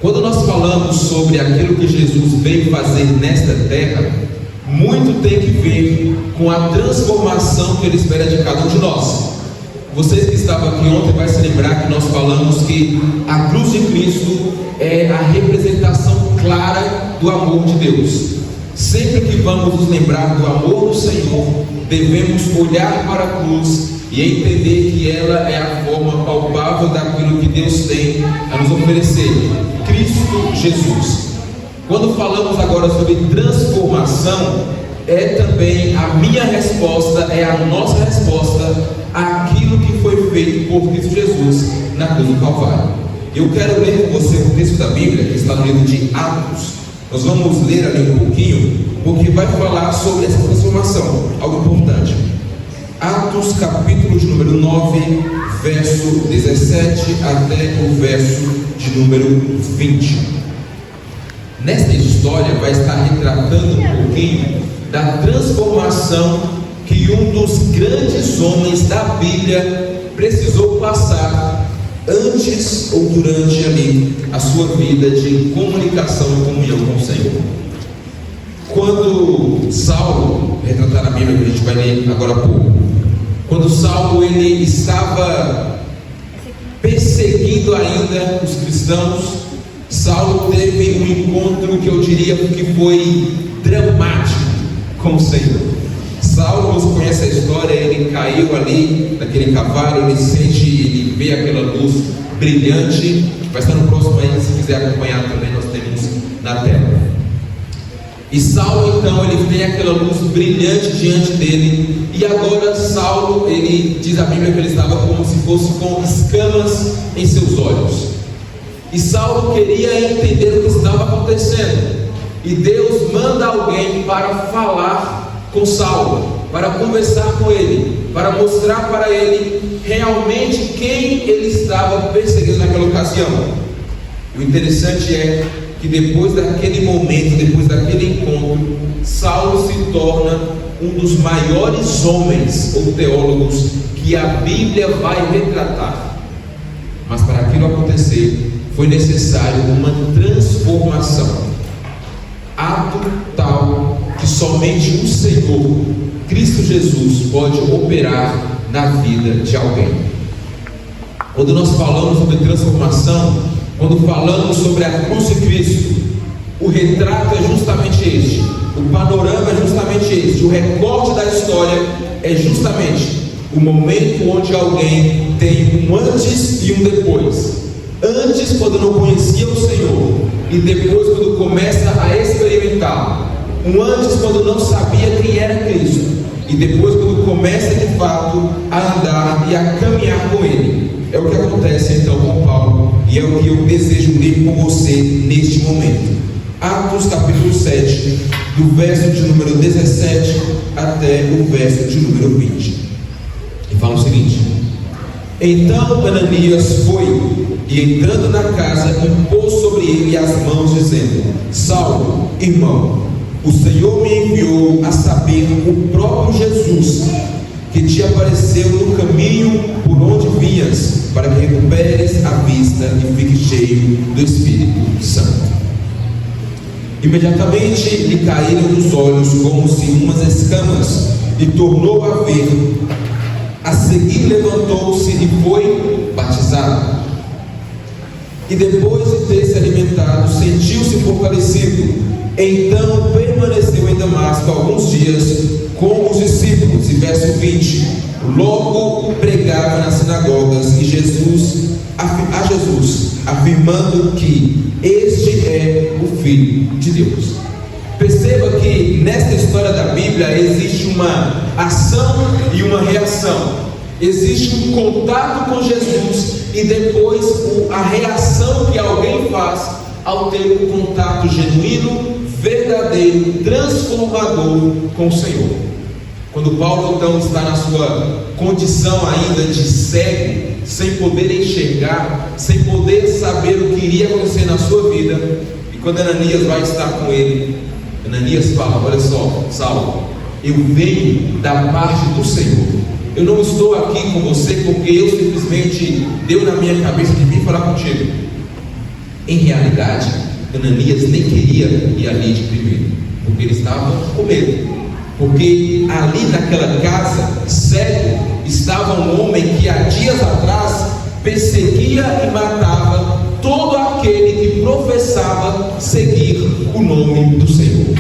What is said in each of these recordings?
Quando nós falamos sobre aquilo que Jesus veio fazer nesta terra, muito tem que ver com a transformação que Ele espera de cada um de nós. Vocês que estavam aqui ontem vai se lembrar que nós falamos que a cruz de Cristo é a representação clara do amor de Deus. Sempre que vamos nos lembrar do amor do Senhor, devemos olhar para a cruz e entender que ela é a forma palpável daquilo que Deus tem a nos oferecer, Cristo Jesus. Quando falamos agora sobre transformação, é também a minha resposta, é a nossa resposta àquilo que foi feito por Cristo Jesus na cruz do Calvário. Eu quero ler com você o texto da Bíblia, que está no livro de Atos. Nós vamos ler ali um pouquinho, porque vai falar sobre essa transformação, algo importante. Atos capítulo de número 9, verso 17 até o verso de número 20. Nesta história vai estar retratando um pouquinho da transformação que um dos grandes homens da Bíblia precisou passar antes ou durante ali a sua vida de comunicação e comunhão com o Senhor. Quando Saulo, retratar na Bíblia que a gente vai ler agora há pouco, quando Saulo ele estava perseguindo ainda os cristãos, Saulo teve um encontro que eu diria que foi dramático com o Senhor. Saulo, você conhece a história, ele caiu ali naquele cavalo, ele vê aquela luz brilhante. Vai estar no próximo aí, se quiser acompanhar também, nós temos na tela. E Saulo então, ele vê aquela luz brilhante diante dele, e agora Saulo, ele diz a Bíblia que ele estava como se fosse com escamas em seus olhos. E Saulo queria entender o que estava acontecendo, e Deus manda alguém para falar com Saulo, para conversar com ele, para mostrar para ele realmente quem ele estava perseguindo naquela ocasião. E o interessante é que depois daquele momento, depois daquele encontro, Saulo se torna um dos maiores homens ou teólogos que a Bíblia vai retratar. Mas para aquilo acontecer, foi necessário uma transformação, ato tal que somente o Senhor, Cristo Jesus, pode operar na vida de alguém. Quando nós falamos sobre transformação, quando falamos sobre a cruz de Cristo, o retrato é justamente este, o panorama é justamente este, o recorte da história é justamente o momento onde alguém tem um antes e um depois. Antes, quando não conhecia o Senhor, e depois, quando começa a experimentar. Um antes, quando não sabia quem era Cristo, e depois, quando começa de fato a andar e a caminhar com Ele. É o que acontece então com Paulo, e é o que eu desejo ler com você neste momento. Atos capítulo 7, do verso de número 17 até o verso de número 20. E fala o seguinte: então Ananias foi, e entrando na casa, impôs sobre ele as mãos, dizendo: Saulo, irmão, o Senhor me enviou a saber o próprio Jesus, que te apareceu no caminho por onde vinhas, para que recuperes a vista e fiques cheio do Espírito Santo. Imediatamente lhe caíram dos olhos como se umas escamas, e tornou a ver. A seguir levantou-se e foi batizado. E depois de ter se alimentado, sentiu-se fortalecido. Então permaneceu em Damasco alguns dias com os discípulos. E verso 20: logo pregava nas sinagogas a Jesus, afirmando que este é o Filho de Deus. Perceba que nesta história da Bíblia existe uma ação e uma reação. Existe um contato com Jesus e depois a reação que alguém faz ao ter um contato genuíno, verdadeiro, transformador com o Senhor. Quando Paulo então está na sua condição ainda de cego, sem poder enxergar, sem poder saber o que iria acontecer na sua vida, e quando Ananias vai estar com ele, Ananias fala: olha só, Saulo, eu venho da parte do Senhor. Eu não estou aqui com você porque eu simplesmente deu na minha cabeça de vir falar contigo. Em realidade, Ananias nem queria ir ali de primeiro, porque ele estava com medo. Porque ali naquela casa, cego, estava um homem que há dias atrás perseguia e matava todo aquele que professava seguir o nome do Senhor.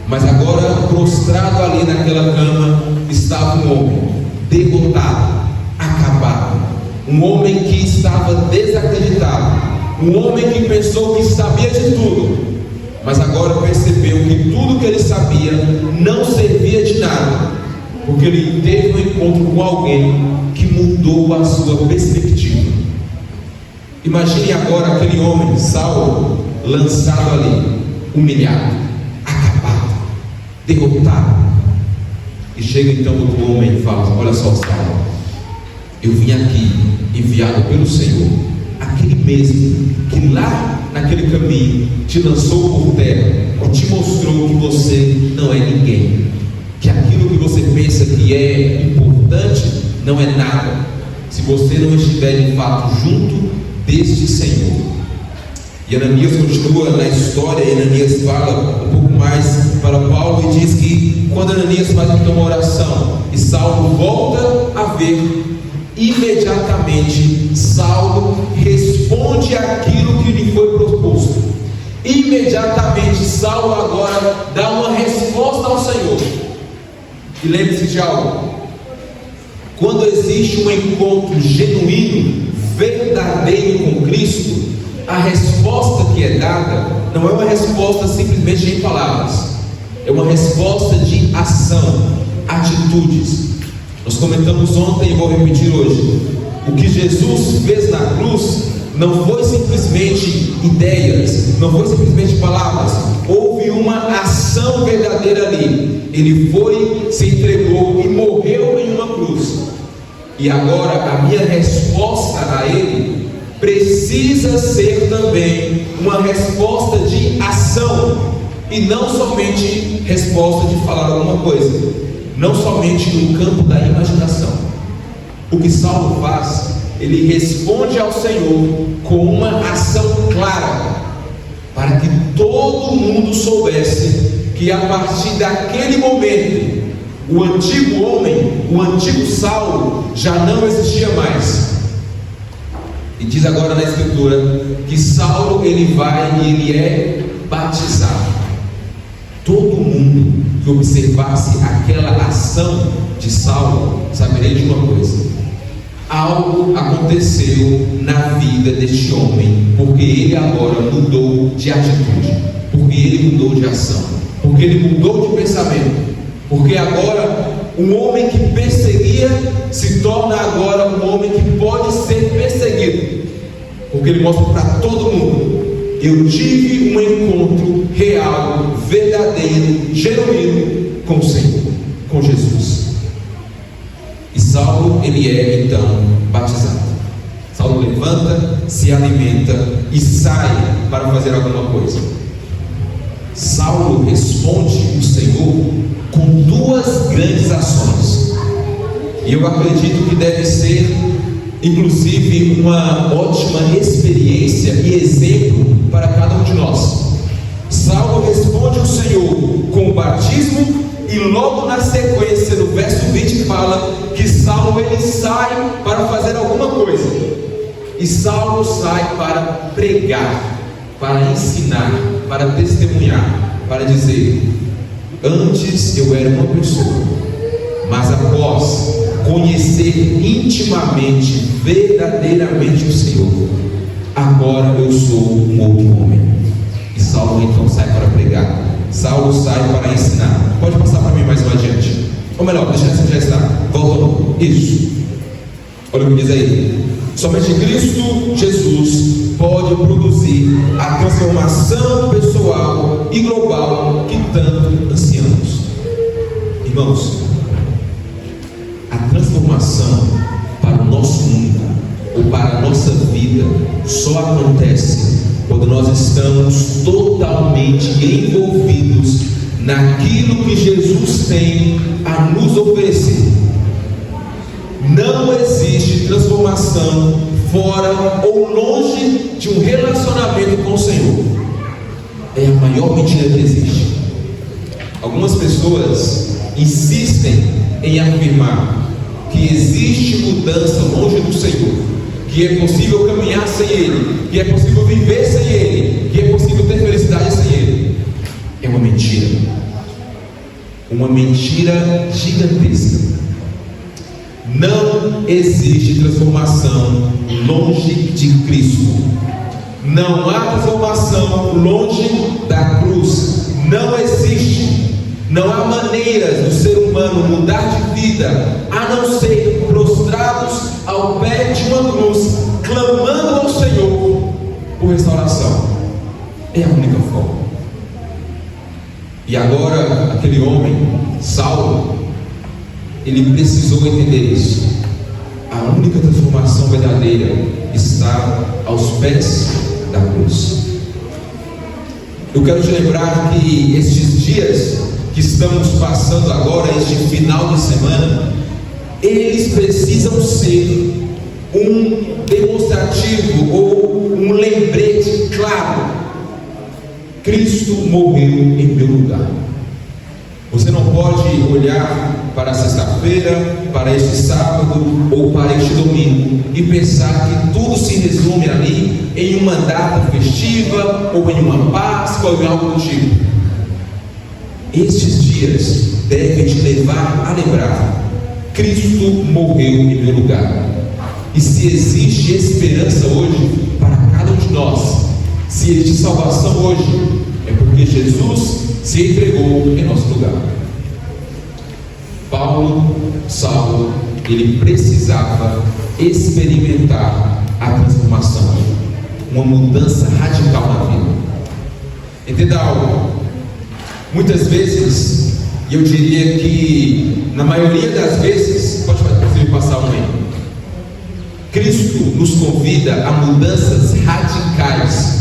Mas agora, prostrado ali naquela cama, estava um homem derrotado, acabado, um homem que estava desacreditado, um homem que pensou que sabia de tudo, mas agora percebeu que tudo que ele sabia não servia de nada, porque ele teve um encontro com alguém que mudou a sua perspectiva. Imagine agora aquele homem, Saulo, lançado ali, humilhado, acabado, derrotado. E chega então outro homem e fala: olha só, Saulo, eu vim aqui enviado pelo Senhor, aquele mesmo que lá naquele caminho te lançou por terra e te mostrou que você não é ninguém, que aquilo que você pensa que é importante não é nada, se você não estiver de fato junto deste Senhor. E Ananias continua na história, e Ananias fala um pouco mais para Paulo e diz que quando Ananias faz então uma oração e Saulo volta a ver, imediatamente Saulo responde aquilo que lhe foi proposto. Imediatamente Saulo agora dá uma resposta ao Senhor. E lembre-se de algo: quando existe um encontro genuíno, verdadeiro com Cristo, a resposta que é dada não é uma resposta simplesmente em palavras, é uma resposta de ação, atitudes. Nós comentamos ontem e vou repetir hoje: o que Jesus fez na cruz não foi simplesmente ideias, não foi simplesmente palavras, houve uma ação verdadeira ali. Ele foi, se entregou e morreu em uma cruz. E agora a minha resposta a Ele precisa ser também uma resposta de ação, e não somente resposta de falar alguma coisa, não somente no campo da imaginação. O que Saulo faz, ele responde ao Senhor com uma ação clara, para que todo mundo soubesse que a partir daquele momento o antigo homem, o antigo Saulo, já não existia mais. E diz agora na Escritura que Saulo ele vai e ele é batizado. Todo mundo que observasse aquela ação de Saulo saberia de uma coisa: algo aconteceu na vida deste homem, porque ele agora mudou de atitude, porque ele mudou de ação, porque ele mudou de pensamento, porque agora um homem que perseguia se torna agora um homem que pode ser perseguido, porque ele mostra para todo mundo: eu tive um encontro real, verdadeiro, genuíno com o Senhor, com Jesus. E Saulo ele é então batizado. Saulo levanta, se alimenta e sai para fazer alguma coisa. Saulo responde o Senhor com duas grandes ações, e eu acredito que deve ser inclusive uma ótima experiência e exemplo para cada um de nós. Saulo responde o Senhor com o batismo, e logo na sequência, no verso 20, fala que Saulo ele sai para fazer alguma coisa. E Saulo sai para pregar, para ensinar, para testemunhar, para dizer: antes eu era uma pessoa, mas após conhecer intimamente, verdadeiramente o Senhor, agora eu sou um outro homem. E Saulo então sai para pregar, Saulo sai para ensinar. Pode passar para mim mais um adiante, ou melhor, deixa assim, já está, volta, isso. Olha o que diz aí: somente Cristo Jesus pode produzir a transformação pessoal e global que tanto ansiamos. Irmãos, a transformação para o nosso mundo ou para a nossa vida só acontece quando nós estamos totalmente envolvidos naquilo que Jesus tem a nos oferecer. Não existe transformação fora ou longe de um relacionamento com o Senhor. É a maior mentira que existe. Algumas pessoas insistem em afirmar que existe mudança longe do Senhor, que é possível caminhar sem Ele, que é possível viver sem Ele, que é possível ter felicidade sem Ele. É uma mentira gigantesca. Não existe transformação longe de Cristo. Não há transformação longe da cruz. Não existe. Não há maneiras do ser humano mudar de vida a não ser prostrados ao pé de uma cruz, clamando ao Senhor por restauração. É a única forma. E agora aquele homem, Saulo, ele precisou entender isso. A única transformação verdadeira está aos pés da cruz. Eu quero te lembrar que estes dias que estamos passando agora, este final de semana, eles precisam ser um demonstrativo ou um lembrete claro. Cristo morreu em meu lugar. Você não pode olhar para a sexta-feira, para este sábado ou para este domingo e pensar que tudo se resume ali em uma data festiva ou em uma Páscoa ou em algo do tipo. Estes dias devem te levar a lembrar: Cristo morreu em meu lugar. E se existe esperança hoje para cada um de nós, se existe salvação hoje, é porque Jesus se entregou em nosso lugar. Saulo, ele precisava experimentar a transformação, uma mudança radical na vida. Entenda algo. Muitas vezes, e eu diria que na maioria das vezes, pode passar um aí, Cristo nos convida a mudanças radicais.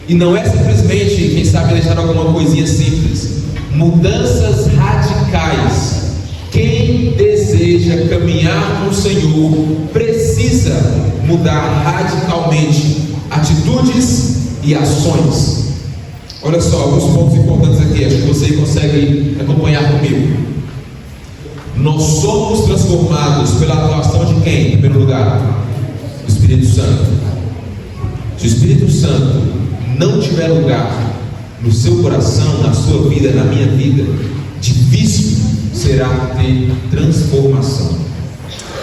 E não é simplesmente, quem sabe, deixar alguma coisinha simples. Mudanças radicais. Quem deseja caminhar com o Senhor precisa mudar radicalmente atitudes e ações. Olha só, alguns pontos importantes aqui, acho que você consegue acompanhar comigo. Nós somos transformados pela atuação de quem, em primeiro lugar? Do Espírito Santo. Se o Espírito Santo não tiver lugar no seu coração, na sua vida, na minha vida, difícil será ter transformação,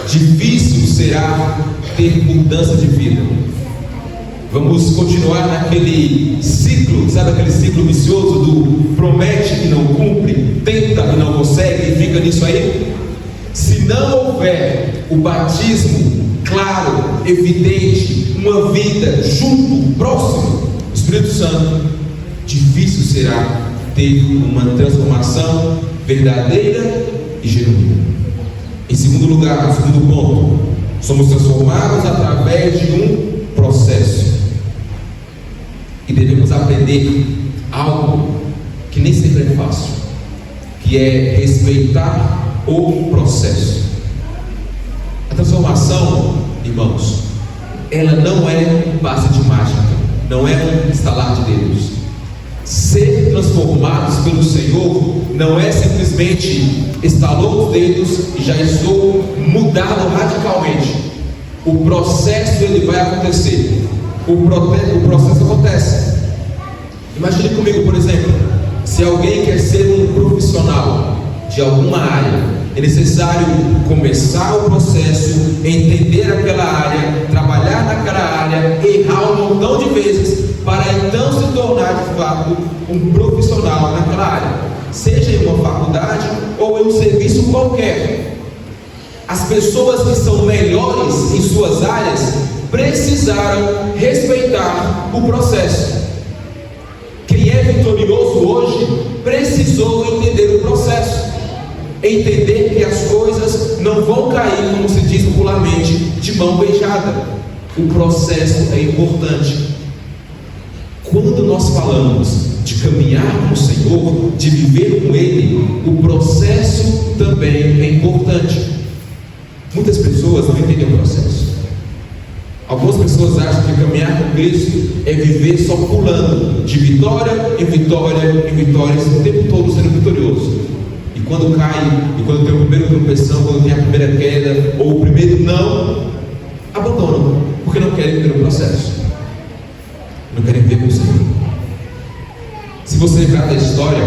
difícil será ter mudança de vida. Vamos continuar naquele ciclo, sabe aquele ciclo vicioso do promete e não cumpre, tenta e não consegue, e fica nisso aí? Se não houver o batismo claro, evidente, uma vida junto, próximo do Espírito Santo, difícil será ter uma transformação verdadeira e genuína. Em segundo lugar, segundo ponto, somos transformados através de um processo. E devemos aprender algo que nem sempre é fácil, que é respeitar o processo. A transformação, irmãos, ela não é um passe de mágica, não é um estalar de dedos. Ser transformados pelo Senhor não é simplesmente estalou os dedos e já estou mudado radicalmente. O processo ele vai acontecer. O processo acontece. Imagine comigo, por exemplo, se alguém quer ser um profissional de alguma área, é necessário começar o processo, entender aquela área, trabalhar naquela área, errar um montão de vezes, para então se tornar de fato um profissional naquela área, seja em uma faculdade ou em um serviço qualquer. As pessoas que são melhores em suas áreas precisaram respeitar o processo. Quem é vitorioso hoje precisou entender o processo, entender que as coisas não vão cair, como se diz popularmente, de mão beijada. O processo é importante. Quando nós falamos de caminhar com o Senhor, de viver com Ele, o processo também é importante. Muitas pessoas não entendem o processo. Algumas pessoas acham que caminhar com Cristo é viver só pulando de vitória em vitória em vitória, o tempo todo sendo vitorioso. E quando cai, e quando tem o primeiro tropeção, quando tem a primeira queda, ou o primeiro não, abandonam, porque não querem ver o processo, não querem ver com o Senhor. Se você lembrar da história,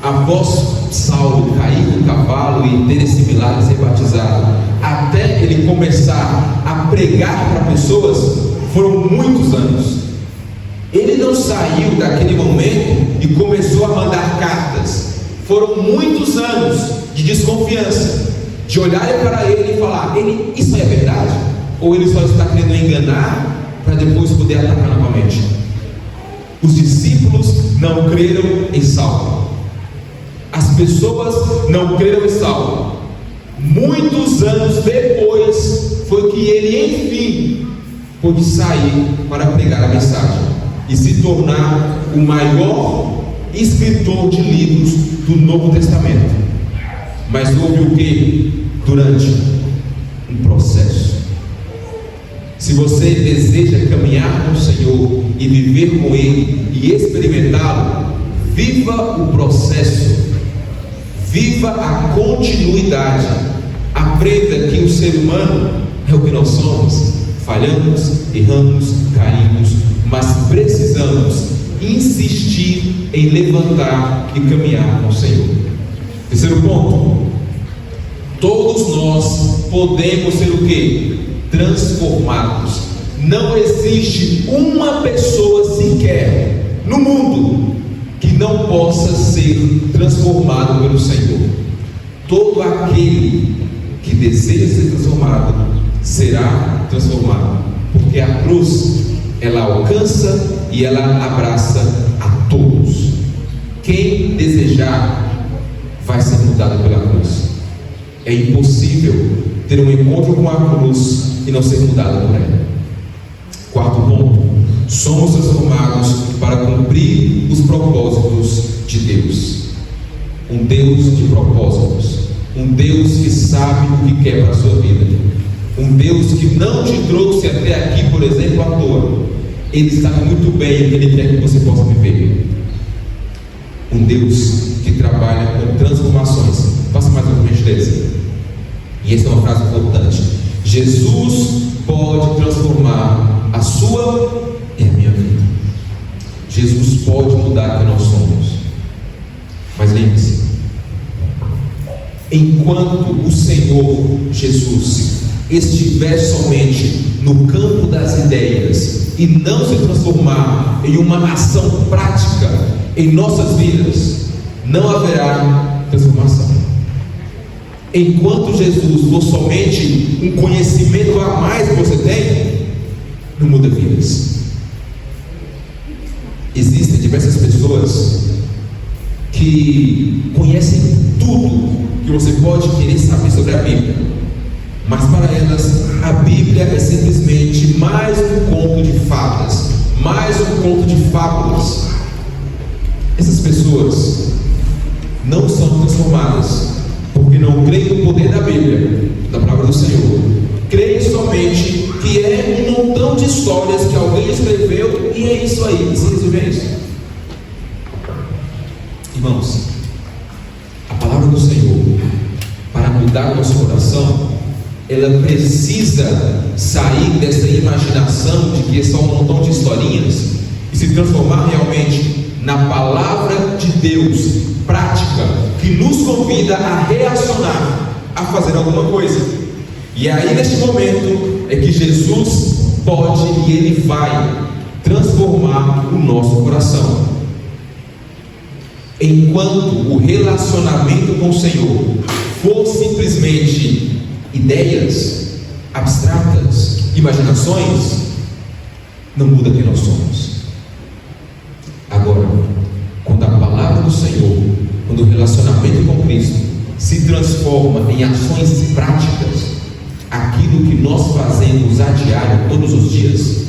após Saulo cair do cavalo e ter esse milagre de ser batizado, até ele começar a pregar para pessoas, foram muitos anos. Ele não saiu daquele momento e começou a mandar cartas. Foram muitos anos de desconfiança, de olharem para ele e falar: isso é verdade? Ou ele só está querendo enganar para depois poder atacar novamente? Os discípulos não creram em Saulo. As pessoas não creram em Saulo. Muitos anos depois foi que ele, enfim, pôde sair para pregar a mensagem e se tornar o maior escritor de livros do Novo Testamento. Mas houve o que? Durante um processo. Se você deseja caminhar com o Senhor e viver com Ele e experimentá-lo, viva o processo, viva a continuidade. Aprenda que o ser humano é o que nós somos. Falhamos, erramos, caímos, mas precisamos insistir em levantar e caminhar com o Senhor. Terceiro ponto: todos nós podemos ser o quê? Transformados. Não existe uma pessoa sequer no mundo que não possa ser transformado pelo Senhor. Todo aquele que deseja ser transformado será transformado, porque a cruz, ela alcança e ela abraça a todos. Quem desejar vai ser mudado pela cruz. É impossível ter um encontro com a cruz e não ser mudado por ela. Quarto ponto: somos transformados para cumprir os propósitos de Deus. Um Deus de propósitos, um Deus que sabe o que quer para a sua vida, um Deus que não te trouxe até aqui, por exemplo, à toa. Ele sabe muito bem o que Ele quer que você possa viver. Um Deus que trabalha com transformações. Faça mais uma gentileza. E essa é uma frase importante: Jesus pode transformar a sua e a minha vida. Jesus pode mudar quem nós somos. Mas lembre-se, enquanto o Senhor Jesus estiver somente no campo das ideias e não se transformar em uma ação prática em nossas vidas, não haverá transformação. Enquanto Jesus for somente um conhecimento a mais que você tem, não muda vidas. Existem diversas pessoas que conhecem tudo que você pode querer saber sobre a Bíblia, mas para elas a Bíblia é simplesmente mais um conto de fadas, mais um conto de fábulas. Essas pessoas não são transformadas porque não creem no poder da Bíblia, da palavra do Senhor. Creem somente que é um montão de histórias que alguém escreveu e é isso aí, se resume a isso. Irmãos, a palavra do Senhor, para mudar nosso coração, ela precisa sair dessa imaginação de que é só um montão de historinhas e se transformar realmente na palavra de Deus prática, que nos convida a reacionar, a fazer alguma coisa. E aí, neste momento, é que Jesus pode e Ele vai transformar o nosso coração. Enquanto o relacionamento com o Senhor for simplesmente ideias abstratas, imaginações, não muda quem nós somos. Agora, quando a palavra do Senhor, quando o relacionamento com Cristo se transforma em ações práticas, aquilo que nós fazemos a diário, todos os dias,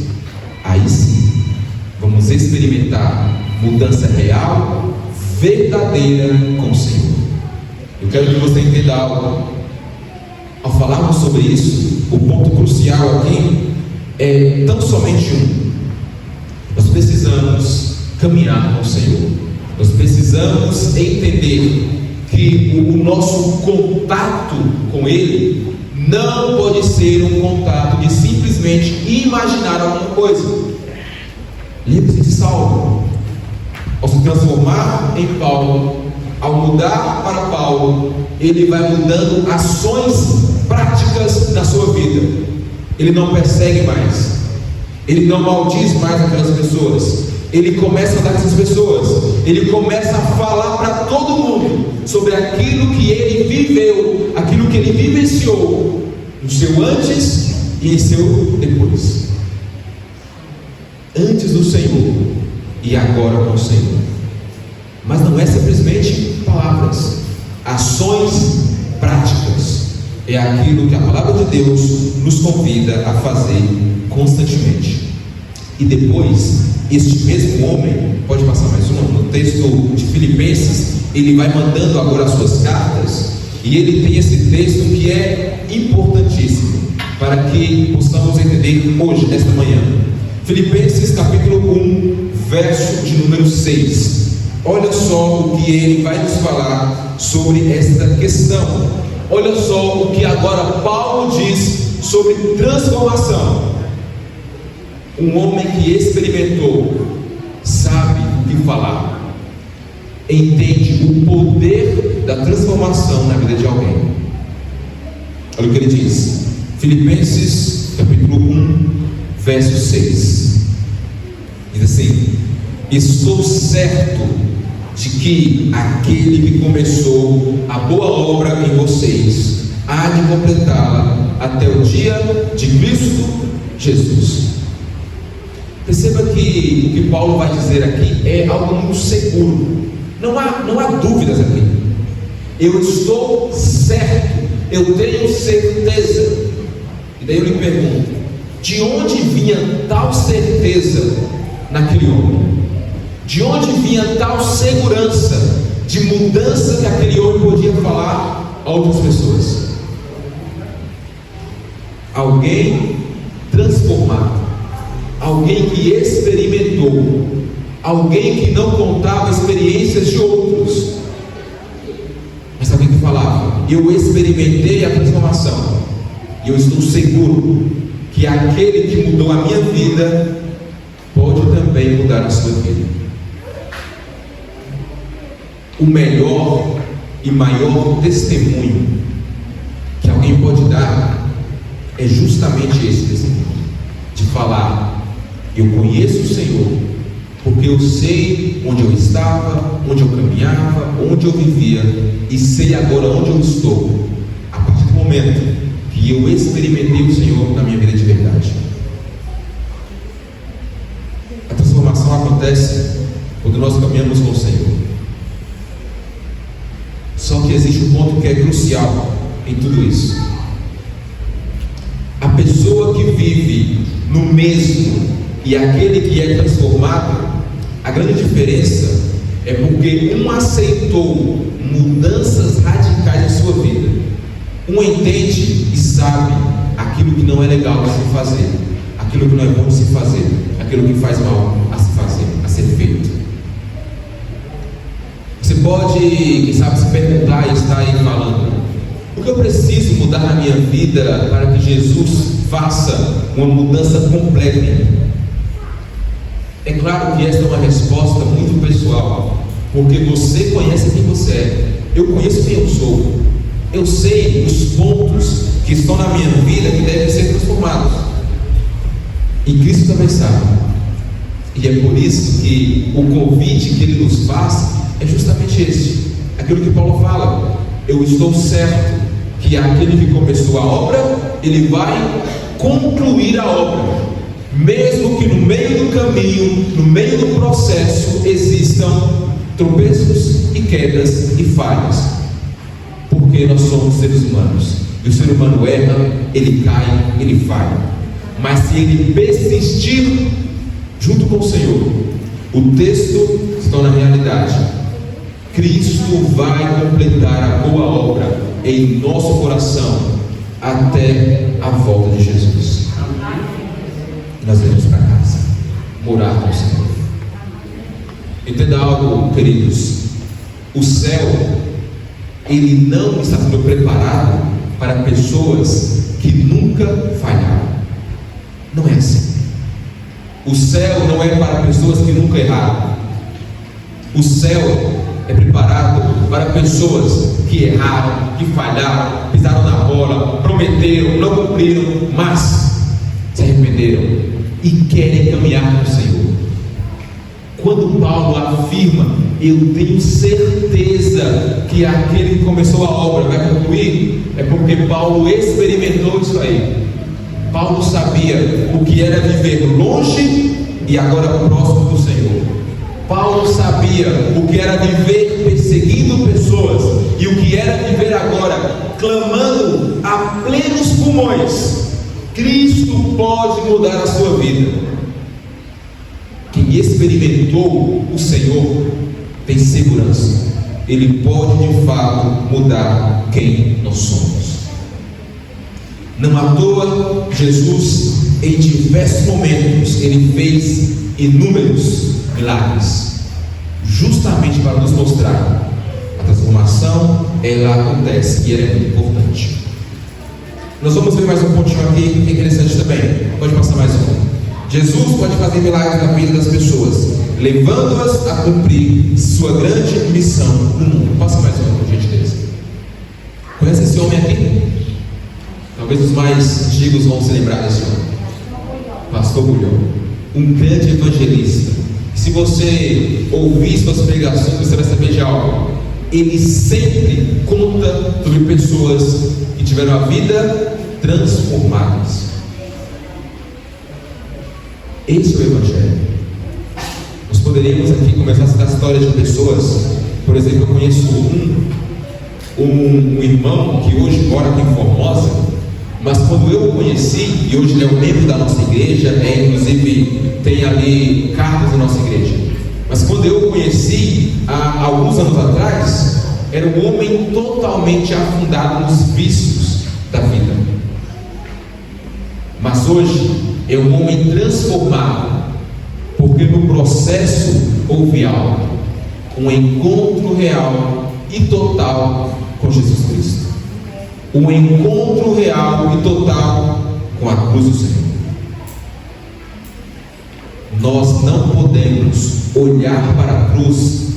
aí sim, vamos experimentar mudança real, verdadeira com o Senhor. Eu quero que você entenda algo. Ao falarmos sobre isso, o ponto crucial aqui é tão somente um. Nós precisamos caminhar com o Senhor. Nós precisamos entender que o nosso contato com Ele não pode ser um contato de simplesmente imaginar alguma coisa. Lembre-se de Saulo. Ao se transformar em Paulo, ao mudar para Paulo, ele vai mudando ações práticas na sua vida. Ele não persegue mais, ele não maldiz mais aquelas pessoas, ele começa a andar com essas pessoas, ele começa a falar para todo mundo sobre aquilo que ele viveu, aquilo que ele vivenciou no seu antes e em seu depois. Antes do Senhor e agora com o Senhor. Mas não é simplesmente palavras, ações práticas. É aquilo que a palavra de Deus nos convida a fazer constantemente. E depois, este mesmo homem, pode passar mais uma, no texto de Filipenses, ele vai mandando agora as suas cartas, e ele tem esse texto que é importantíssimo, para que possamos entender hoje, nesta manhã. Filipenses capítulo 1, verso de número 6. Olha só o que ele vai nos falar sobre esta questão. Olha só o que agora Paulo diz sobre transformação. Um homem que experimentou, sabe o que falar, entende o poder da transformação na vida de alguém. Olha o que ele diz. Filipenses capítulo 1, verso 6. Diz assim: estou certo de que aquele que começou a boa obra em vocês há de completá-la até o dia de Cristo Jesus. Perceba que o que Paulo vai dizer aqui é algo muito seguro. Não há dúvidas aqui. Eu estou certo, eu tenho certeza. E daí eu lhe pergunto: de onde vinha tal certeza naquele homem? De onde vinha tal segurança de mudança que aquele homem podia falar a outras pessoas? Alguém transformado, alguém que experimentou, alguém que não contava experiências de outros, mas alguém que falava: eu experimentei a transformação, e eu estou seguro que aquele que mudou a minha vida pode também mudar a sua vida. O melhor e maior testemunho que alguém pode dar é justamente esse testemunho, de falar: eu conheço o Senhor, porque eu sei onde eu estava, onde eu caminhava, onde eu vivia, e sei agora onde eu estou, a partir do momento que eu experimentei o Senhor na minha vida de verdade. A transformação acontece quando nós caminhamos com o Senhor. Só que existe um ponto que é crucial em tudo isso. A pessoa que vive no mesmo e aquele que é transformado, a grande diferença é porque um aceitou mudanças radicais em sua vida. Um entende e sabe aquilo que não é legal de se fazer, aquilo que não é bom de se fazer, aquilo que faz mal a se fazer, a ser feito. Você pode, quem sabe, se perguntar e estar aí falando: o que eu preciso mudar na minha vida para que Jesus faça uma mudança completa em mim? É claro que esta é uma resposta muito pessoal, porque você conhece quem você é, eu conheço quem eu sou, eu sei os pontos que estão na minha vida que devem ser transformados, e Cristo também sabe. E é por isso que o convite que Ele nos faz é justamente esse, aquilo que Paulo fala: eu estou certo que aquele que começou a obra, ele vai concluir a obra, mesmo que no meio do caminho, no meio do processo, existam tropeços e quedas e falhas, porque nós somos seres humanos, e o ser humano erra, ele cai, ele falha, mas se ele persistir junto com o Senhor, o texto se torna realidade. Cristo vai completar a boa obra em nosso coração até a volta de Jesus. nós iremos para casa, morar com o Senhor. Entenda algo, queridos: o céu, ele não está sendo preparado para pessoas que nunca falharam. Não é assim. O céu não é para pessoas que nunca erraram. O céu é preparado para pessoas que erraram, que falharam, pisaram na bola, prometeram, não cumpriram, mas se arrependeram e querem caminhar com o Senhor. Quando Paulo afirma: eu tenho certeza que aquele que começou a obra vai concluir, é porque Paulo experimentou isso aí. Paulo sabia o que era viver longe e agora próximo do Senhor. Paulo sabia o que era viver perseguindo pessoas e o que era viver agora clamando a plenos pulmões: Cristo pode mudar a sua vida. Quem experimentou o Senhor tem segurança, Ele pode de fato mudar quem nós somos. Não à toa, Jesus, em diversos momentos, Ele fez inúmeros milagres, justamente para nos mostrar a transformação, ela acontece e ela é muito importante. Nós vamos ver mais um pontinho aqui que é interessante também. Pode passar mais um. Jesus pode fazer milagres na vida das pessoas, levando-as a cumprir sua grande missão no mundo. Passa mais um, por gentileza. Conhece esse homem aqui? Talvez os mais antigos vão se lembrar desse homem. Pastor Bulhão, um grande evangelista. Se você ouvir suas pregações, você vai saber de algo. Ele sempre conta sobre pessoas que tiveram a vida transformadas. Esse é o Evangelho. Nós poderíamos aqui começar a citar histórias de pessoas. Por exemplo, eu conheço um irmão que hoje mora aqui em Formosa, mas quando eu o conheci, e hoje ele é um membro da nossa igreja, inclusive tem ali cargos da nossa igreja, mas quando eu o conheci há alguns anos atrás, era um homem totalmente afundado nos vícios da vida, mas hoje é um homem transformado, porque no processo houve algo, um encontro real e total com Jesus Cristo, um encontro real e total com a cruz do Senhor. Nós não podemos olhar para a cruz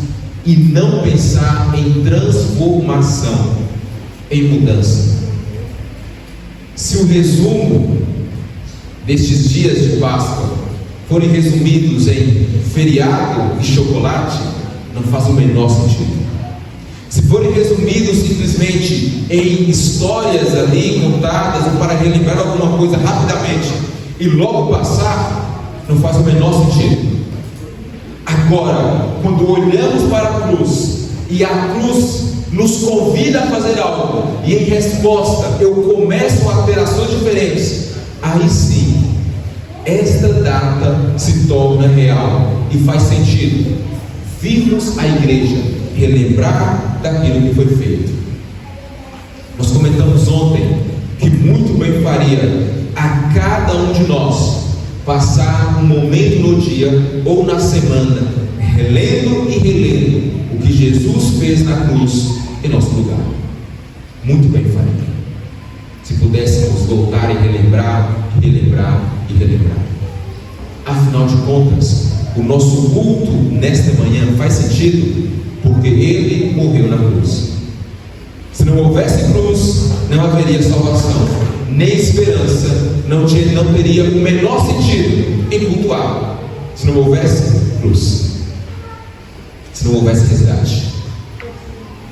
e não pensar em transformação, em mudança. Se o resumo destes dias de Páscoa forem resumidos em feriado e chocolate, não faz o menor sentido. Se forem resumidos simplesmente em histórias ali contadas para relembrar alguma coisa rapidamente e logo passar, não faz o menor sentido. Agora, quando olhamos para a cruz e a cruz nos convida a fazer algo e em resposta eu começo a ter ações diferentes, aí sim, esta data se torna real e faz sentido virmos à igreja relembrar daquilo que foi feito. Nós comentamos ontem que muito bem faria a cada um de nós passar um momento no dia ou na semana relendo e relendo o que Jesus fez na cruz em nosso lugar. Muito bem faria se pudéssemos voltar e relembrar, relembrar e relembrar. Afinal de contas, o nosso culto nesta manhã faz sentido porque Ele morreu na cruz. Se não houvesse cruz, não haveria salvação, nem esperança, não teria o menor sentido em cultuar. Se não houvesse cruz, se não houvesse resgate.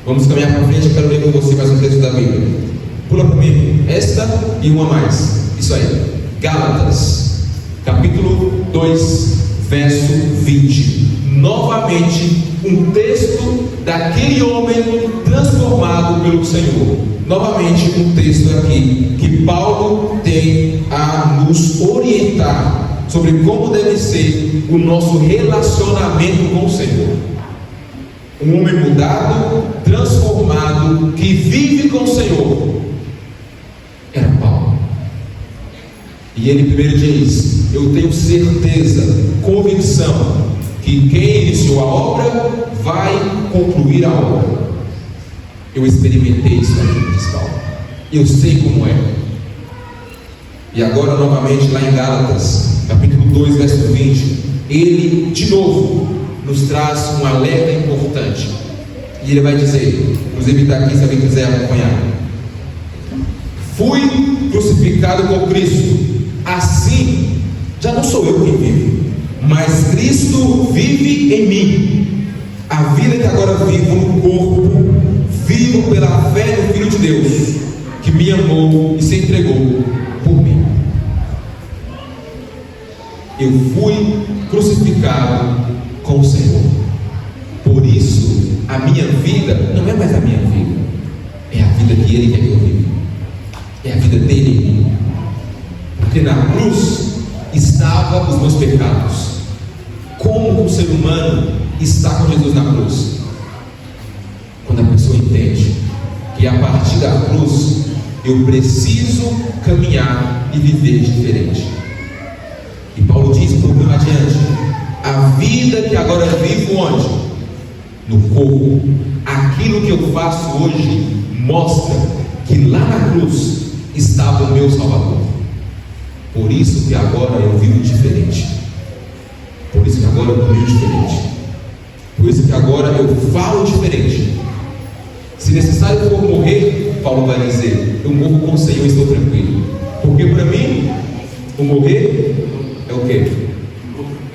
Vamos caminhar para frente. Eu quero ler com você mais um texto da Bíblia. Pula para mim, esta e uma mais. Isso aí, Gálatas, capítulo 2, verso 20. Novamente, um texto daquele homem transformado pelo Senhor. Novamente, um texto aqui que Paulo tem a nos orientar sobre como deve ser o nosso relacionamento com o Senhor. Um homem mudado, transformado, que vive com o Senhor, era Paulo. E ele primeiro diz: eu tenho certeza, convicção, que quem iniciou a obra vai concluir a obra. Eu experimentei isso aqui, diz Paulo. Eu sei como é. E agora novamente lá em Gálatas, capítulo 2, verso 20, ele de novo nos traz um alerta importante. E ele vai dizer, inclusive está aqui se alguém quiser acompanhar: fui crucificado com Cristo, assim já não sou eu quem vive, mas Cristo vive em mim. A vida que agora vivo no corpo, vivo pela fé no Filho de Deus, que me amou e se entregou por mim. Eu fui crucificado com o Senhor. Por isso, a minha vida não é mais a minha vida, é a vida que Ele quer que eu viva. É a vida dele. Porque na cruz estavam os meus pecados. Como um ser humano está com Jesus na cruz? Quando a pessoa entende que a partir da cruz eu preciso caminhar e viver diferente. E Paulo diz um pouco mais adiante: a vida que agora vivo onde? No corpo. Aquilo que eu faço hoje mostra que lá na cruz estava o meu Salvador. Por isso que agora eu vivo diferente. Por isso que agora eu vivo diferente. Por isso que agora eu falo diferente. Se necessário for morrer, Paulo vai dizer: eu morro com o Senhor e estou tranquilo. Porque para mim, o morrer é o quê?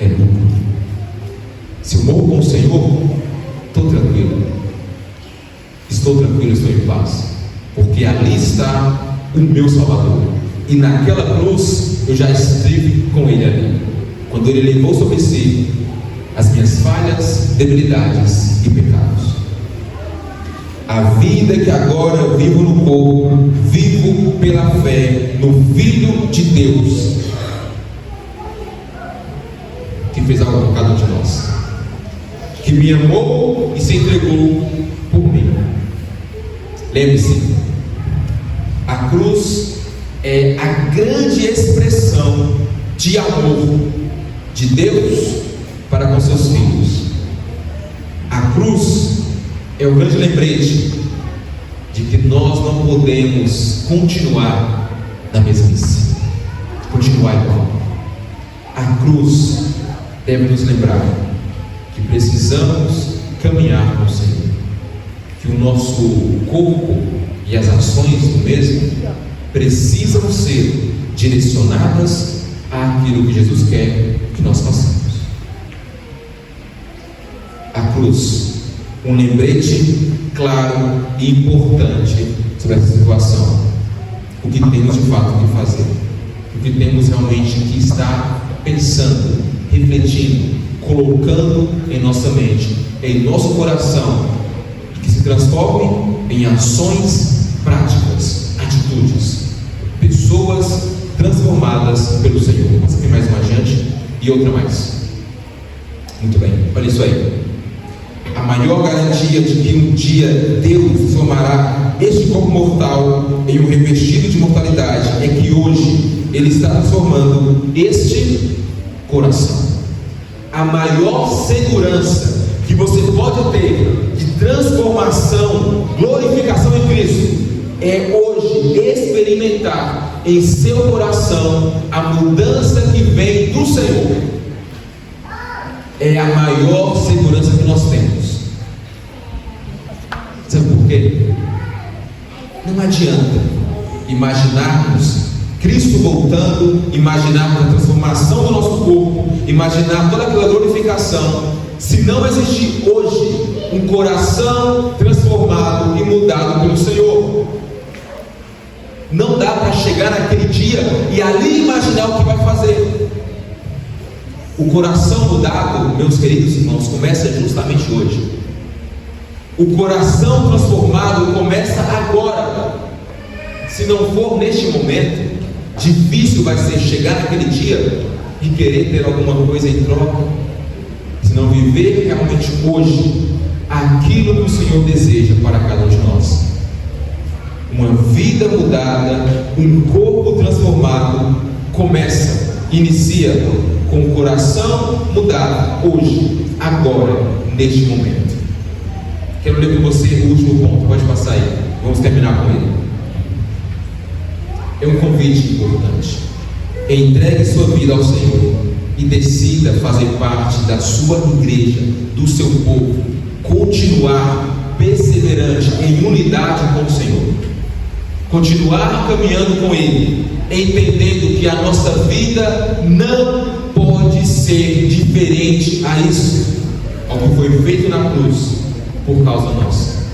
É lucro. Se eu morro com o Senhor, estou tranquilo. Estou tranquilo, estou em paz. Porque ali está o meu Salvador. E naquela cruz eu já estive com Ele ali, quando Ele levou sobre si as minhas falhas, debilidades e pecados. A vida que agora eu vivo no corpo, vivo pela fé no Filho de Deus, que fez algo por cada um de nós, que me amou e se entregou por mim. Lembre-se, a cruz é a grande expressão de amor de Deus para com seus filhos. A cruz é o grande lembrete de que nós não podemos continuar na mesmice, continuar igual. A cruz deve nos lembrar que precisamos caminhar com o Senhor, que o nosso corpo e as ações do mesmo precisam ser direcionadas àquilo que Jesus quer que nós façamos. A cruz, um lembrete claro e importante sobre essa situação. O que temos de fato que fazer, o que temos realmente que estar pensando, refletindo, colocando em nossa mente, em nosso coração, e que se transforme em ações práticas, atitudes, pessoas transformadas pelo Senhor. Passa aqui mais uma adiante e outra mais. Muito bem, olha isso aí. A maior garantia de que um dia Deus transformará este corpo mortal em um revestido de mortalidade é que hoje Ele está transformando este coração. A maior segurança que você pode ter de transformação, glorificação em Cristo, é hoje experimentar em seu coração a mudança que vem do Senhor. É a maior segurança que nós temos. Sabe por quê? Não adianta imaginarmos Cristo voltando, imaginarmos a transformação do nosso corpo, imaginar toda aquela glorificação, se não existir hoje um coração transformado e mudado pelo Senhor. Não dá para chegar naquele dia e ali imaginar o que vai fazer. O coração mudado, meus queridos irmãos, começa justamente hoje. O coração transformado começa agora. Se não for neste momento, difícil vai ser chegar naquele dia e querer ter alguma coisa em troca. Se não viver realmente hoje aquilo que o Senhor deseja para cada um de nós. Uma vida mudada, um corpo transformado inicia com o coração mudado, hoje, agora, neste momento. Quero ler com você o último ponto, pode passar aí, vamos terminar com ele. É um convite importante. Entregue sua vida ao Senhor e decida fazer parte da sua igreja, do seu povo, continuar perseverante em unidade com o Senhor, continuar caminhando com Ele, entendendo que a nossa vida não pode ser diferente a isso, ao que foi feito na cruz por causa nossa.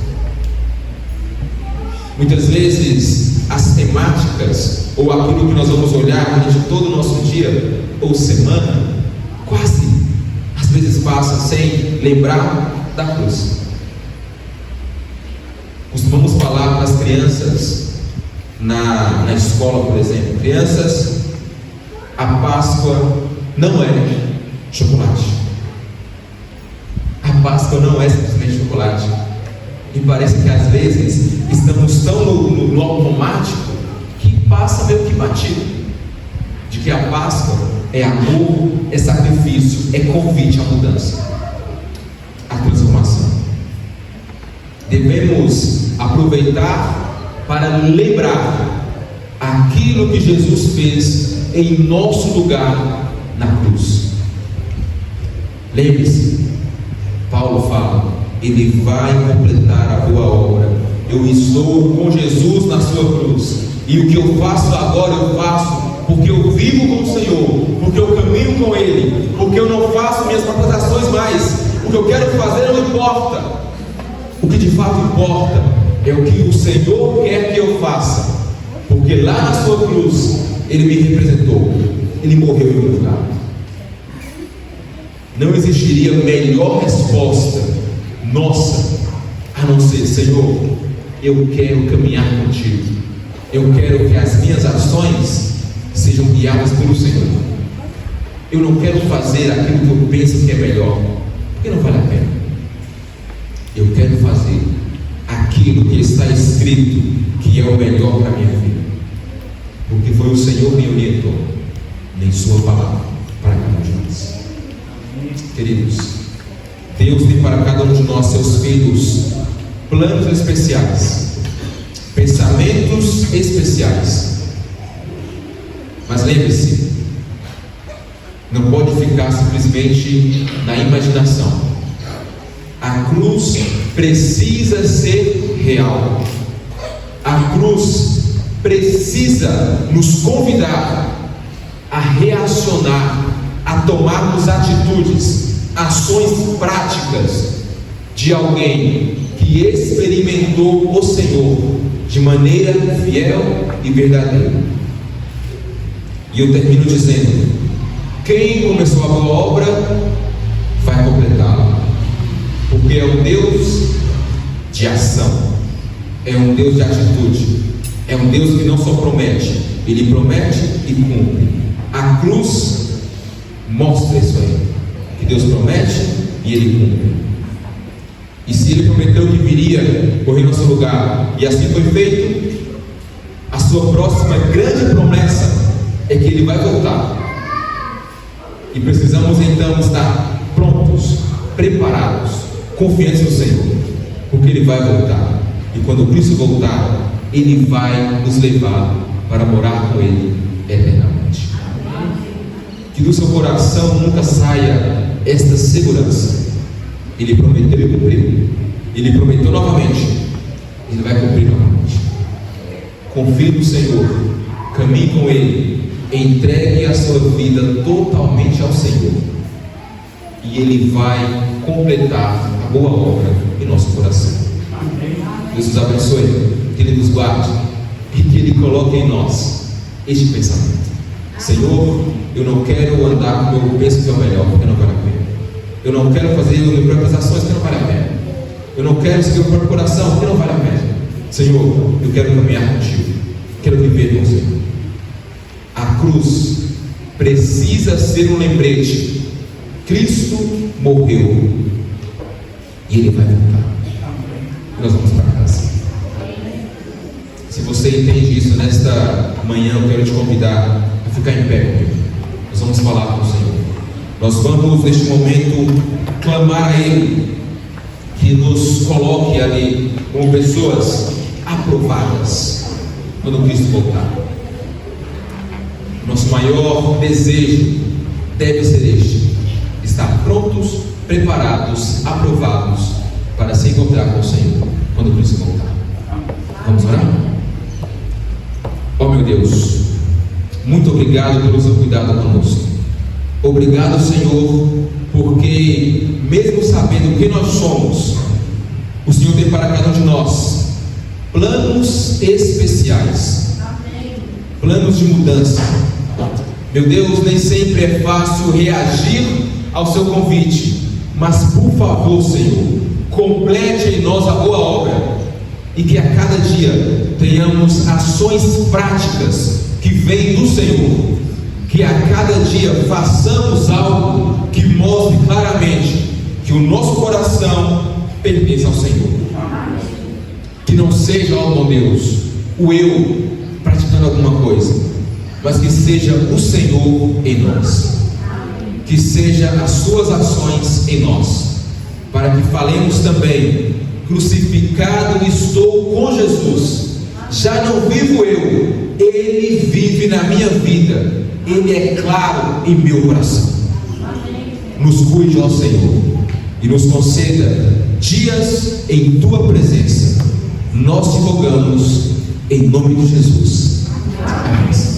Muitas vezes as temáticas ou aquilo que nós vamos olhar durante todo o nosso dia ou semana, quase às vezes passa sem lembrar da cruz. Costumamos falar para as crianças na escola, por exemplo: crianças, a Páscoa não é chocolate. A Páscoa não é simplesmente chocolate. E parece que às vezes estamos tão no automático que passa meio que batido, de que a Páscoa é amor, é sacrifício, é convite à mudança, à transformação. Devemos aproveitar para lembrar aquilo que Jesus fez em nosso lugar na cruz. Lembre-se, Paulo fala: Ele vai completar a boa obra. Eu estou com Jesus na sua cruz, e o que eu faço agora eu faço porque eu vivo com o Senhor, porque eu caminho com Ele, porque eu não faço minhas próprias ações mais. O que eu quero fazer não importa. O que de fato importa é o que o Senhor quer que eu faça, porque lá na sua cruz Ele me representou, Ele morreu em meu lugar. Não existiria melhor resposta nossa a não ser: Senhor, eu quero caminhar contigo, eu quero que as minhas ações sejam guiadas pelo Senhor. Eu não quero fazer aquilo que eu penso que é melhor, porque não vale a pena. Eu quero fazer aquilo que está escrito que é o melhor para a minha vida, porque foi o Senhor que me orientou em sua palavra para cada um de nós. Queridos, Deus tem para cada um de nós, seus filhos, planos especiais, pensamentos especiais. Mas lembre-se, não pode ficar simplesmente na imaginação. A cruz precisa ser real. A cruz precisa nos convidar a reacionar, a tomarmos atitudes, ações práticas de alguém que experimentou o Senhor de maneira fiel e verdadeira. E eu termino dizendo: quem começou a boa obra vai completá-la, porque é um Deus de ação, é um Deus de atitude, é um Deus que não só promete, Ele promete e cumpre. A cruz mostra isso aí, que Deus promete e Ele cumpre. E se Ele prometeu que viria correr nosso lugar, e assim foi feito, a sua próxima grande promessa é que Ele vai voltar. E precisamos então estar prontos, preparados, confiantes no Senhor, porque Ele vai voltar. E quando Cristo voltar, Ele vai nos levar para morar com Ele eternamente. Que do seu coração nunca saia esta segurança: Ele prometeu e cumpriu. Ele prometeu novamente, Ele vai cumprir novamente. Confie no Senhor, caminhe com Ele, entregue a sua vida totalmente ao Senhor, e Ele vai completar a boa obra em nosso coração. Deus nos abençoe, que Ele nos guarde e que Ele coloque em nós este pensamento: Senhor, eu não quero andar como eu penso que é o melhor, porque não vale a pena. Eu não quero fazer as minhas próprias ações, porque não vale a pena. Eu não quero seguir o próprio coração, porque não vale a pena. Senhor, eu quero caminhar contigo, quero viver com o Senhor. A cruz precisa ser um lembrete: Cristo morreu e Ele vai voltar. E nós vamos para casa. Se você entende isso nesta manhã, eu quero te convidar a a ficar em pé comigo. Nós vamos falar com o Senhor. Nós vamos neste momento clamar a Ele que nos coloque ali como pessoas aprovadas quando Cristo voltar. Nosso maior desejo deve ser este: estar prontos, preparados, aprovados para se encontrar com o Senhor quando Cristo voltar. Vamos orar? Ó meu Deus, muito obrigado pelo seu cuidado conosco. Obrigado, Senhor, porque mesmo sabendo quem nós somos, o Senhor tem para cada um de nós planos especiais. Planos de mudança. Meu Deus, nem sempre é fácil reagir ao seu convite, mas por favor, Senhor, complete em nós a boa obra, e que a cada dia tenhamos ações práticas que vêm do Senhor, que a cada dia façamos algo que mostre claramente que o nosso coração pertence ao Senhor. Que não seja, ó meu Deus, o eu praticando alguma coisa, mas que seja o Senhor em nós, que seja as suas ações em nós, para que falemos também: crucificado estou com Jesus, já não vivo eu, Ele vive na minha vida, Ele é claro em meu coração. Nos cuide, ó Senhor, e nos conceda dias em Tua presença. Nós te rogamos em nome de Jesus. Amém.